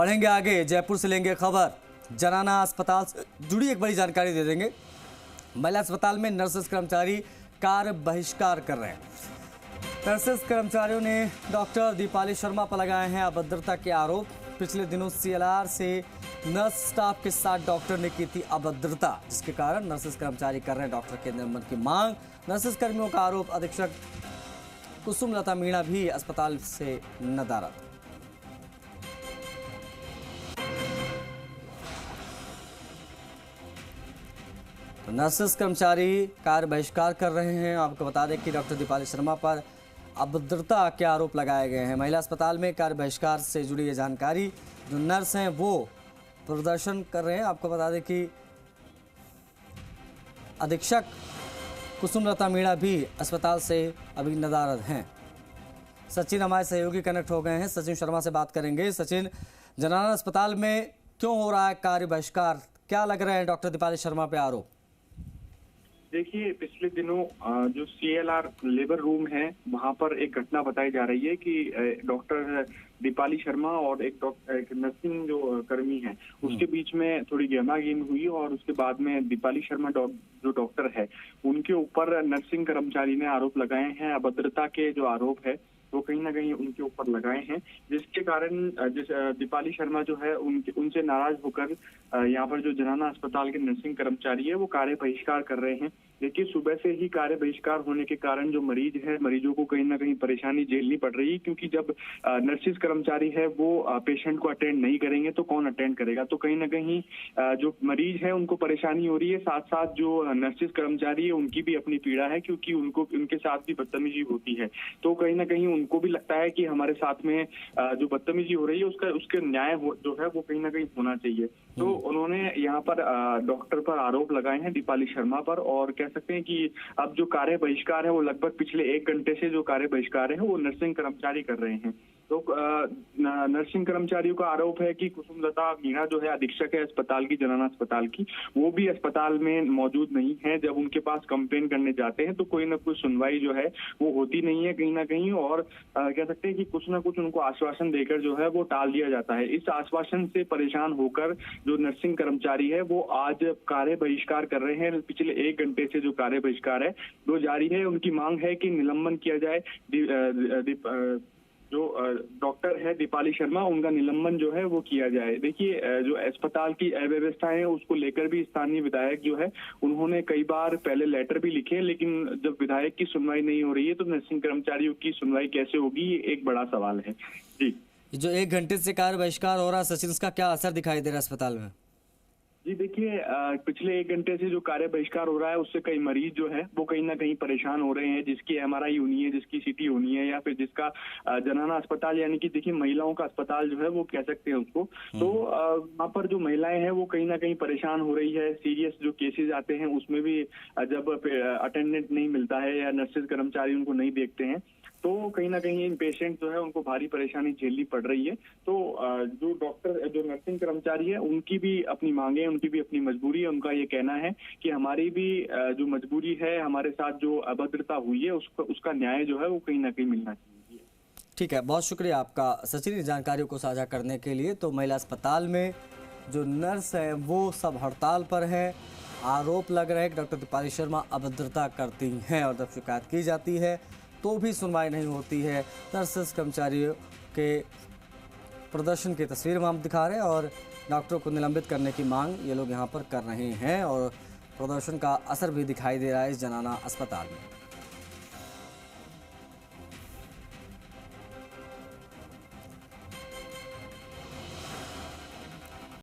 बढ़ेंगे आगे, जयपुर से लेंगे खबर। जनाना अस्पताल से जुड़ी एक बड़ी जानकारी दे देंगे। महिला अस्पताल में नर्सेस कर्मचारी कार्य बहिष्कार कर रहे हैं। नर्सेस कर्मचारियों ने डॉक्टर दीपाली शर्मा पर लगाए हैं अभद्रता के आरोप। पिछले दिनों सीएलआर से नर्स स्टाफ के साथ डॉक्टर ने की थी अभद्रता, जिसके कारण नर्सेस कर्मचारी कर रहे हैं डॉक्टर के निलंबन की मांग। नर्सेस कर्मियों का आरोप, अधीक्षक कुसुम लता मीणा भी अस्पताल से नदारद। तो नर्सेस कर्मचारी कार्य बहिष्कार कर रहे हैं। आपको बता दें कि डॉक्टर दीपाली शर्मा पर अभद्रता के आरोप लगाए गए हैं। महिला अस्पताल में कार्य बहिष्कार से जुड़ी ये जानकारी, जो नर्स हैं वो प्रदर्शन कर रहे हैं। आपको बता दें कि अधीक्षक कुसुम लता मीणा भी अस्पताल से अभी नदारद हैं। सचिन हमारे सहयोगी कनेक्ट हो गए हैं, सचिन शर्मा से बात करेंगे। सचिन, जनाना अस्पताल में क्यों हो रहा है कार्य बहिष्कार? क्या लग रहे हैं डॉक्टर दीपाली शर्मा पे आरोप? देखिए, पिछले दिनों जो सीएलआर लेबर रूम है वहां पर एक घटना बताई जा रही है कि डॉक्टर दीपाली शर्मा और एक नर्सिंग जो कर्मी है उसके बीच में थोड़ी गहमागहमी हुई और उसके बाद में दीपाली शर्मा जो डॉक्टर है उनके ऊपर नर्सिंग कर्मचारी ने आरोप लगाए हैं। अभद्रता के जो आरोप है वो कहीं ना कहीं उनके ऊपर लगाए हैं, जिसके कारण दीपाली शर्मा जो है उनसे नाराज होकर यहाँ पर जो जनाना अस्पताल के नर्सिंग कर्मचारी है वो कार्य बहिष्कार कर रहे हैं। देखिए, सुबह से ही कार्य बहिष्कार होने के कारण जो मरीज है, मरीजों को कहीं ना कहीं परेशानी झेलनी पड़ रही है, क्योंकि जब नर्सिस कर्मचारी है वो पेशेंट को अटेंड नहीं करेंगे तो कौन अटेंड करेगा। तो कहीं ना कहीं जो मरीज है उनको परेशानी हो रही है, साथ साथ जो नर्सिस कर्मचारी है उनकी भी अपनी पीड़ा है, क्योंकि उनके साथ भी बदतमीजी होती है। तो कहीं ना कहीं उनको भी लगता है कि हमारे साथ में जो बदतमीजी हो रही है उसके न्याय जो है वो कहीं ना कहीं होना चाहिए। तो उन्होंने यहाँ पर डॉक्टर पर आरोप लगाए हैं, दीपाली शर्मा पर, और कह सकते हैं कि अब जो कार्य बहिष्कार है वो लगभग पिछले 1 घंटे से जो कार्य बहिष्कार है वो नर्सिंग कर्मचारी कर रहे हैं। तो नर्सिंग कर्मचारियों का आरोप है कि कुसुम लता मीणा जो है अधीक्षक है अस्पताल की, जनाना अस्पताल की, वो भी अस्पताल में मौजूद नहीं है। जब उनके पास कंप्लेन करने जाते हैं तो कोई ना कोई सुनवाई जो है वो होती नहीं है कहीं ना कहीं, और कह सकते हैं कि कुछ ना कुछ उनको आश्वासन देकर जो है वो टाल दिया जाता है। इस आश्वासन से परेशान होकर जो नर्सिंग कर्मचारी है वो आज कार्य बहिष्कार कर रहे हैं। पिछले 1 घंटे से जो कार्य बहिष्कार है वो जारी है। उनकी मांग है कि निलंबन किया जाए, जो डॉक्टर है दीपाली शर्मा, उनका निलंबन जो है वो किया जाए। देखिए, जो अस्पताल की अव्यवस्था है उसको लेकर भी स्थानीय विधायक जो है उन्होंने कई बार पहले लेटर भी लिखे, लेकिन जब विधायक की सुनवाई नहीं हो रही है तो नर्सिंग कर्मचारियों की सुनवाई कैसे होगी, ये एक बड़ा सवाल है। जी, जो 1 घंटे से कार्य बहिष्कार हो रहा है सचिन, इसका क्या असर दिखाई दे रहा है अस्पताल में? जी देखिए, पिछले 1 घंटे से जो कार्य बहिष्कार हो रहा है उससे कई मरीज जो है वो कहीं ना कहीं परेशान हो रहे हैं, जिसकी एमआरआई होनी है, जिसकी सीटी होनी है, या फिर जिसका जनाना अस्पताल यानी कि देखिए महिलाओं का अस्पताल जो है वो कह सकते हैं उसको। तो वहाँ पर जो महिलाएं हैं वो कहीं ना कहीं परेशान हो रही है। सीरियस जो केसेज आते हैं उसमें भी जब अटेंडेंट नहीं मिलता है या नर्सेज कर्मचारी उनको नहीं देखते हैं तो कहीं ना कहीं इन पेशेंट जो है उनको भारी परेशानी झेलनी पड़ रही है। तो जो डॉक्टर, जो नर्सिंग कर्मचारी है उनकी भी अपनी मांगे, उनकी भी अपनी मजबूरी है। उनका ये कहना है कि हमारी भी जो मजबूरी है, हमारे साथ जो अभद्रता हुई है उसका न्याय जो है वो कहीं ना कहीं मिलना चाहिए। ठीक है, बहुत शुक्रिया आपका सचिन जानकारियों को साझा करने के लिए। तो महिला अस्पताल में जो नर्स है वो सब हड़ताल पर है। आरोप लग रहे हैं कि डॉक्टर दीपाली शर्मा अभद्रता करती हैं और जब शिकायत की जाती है तो भी सुनवाई नहीं होती है। नर्सेस कर्मचारियों के प्रदर्शन की तस्वीर हम दिखा रहे हैं और डॉक्टरों को निलंबित करने की मांग ये लोग यहाँ पर कर रहे हैं और प्रदर्शन का असर भी दिखाई दे रहा है इस जनाना अस्पताल में।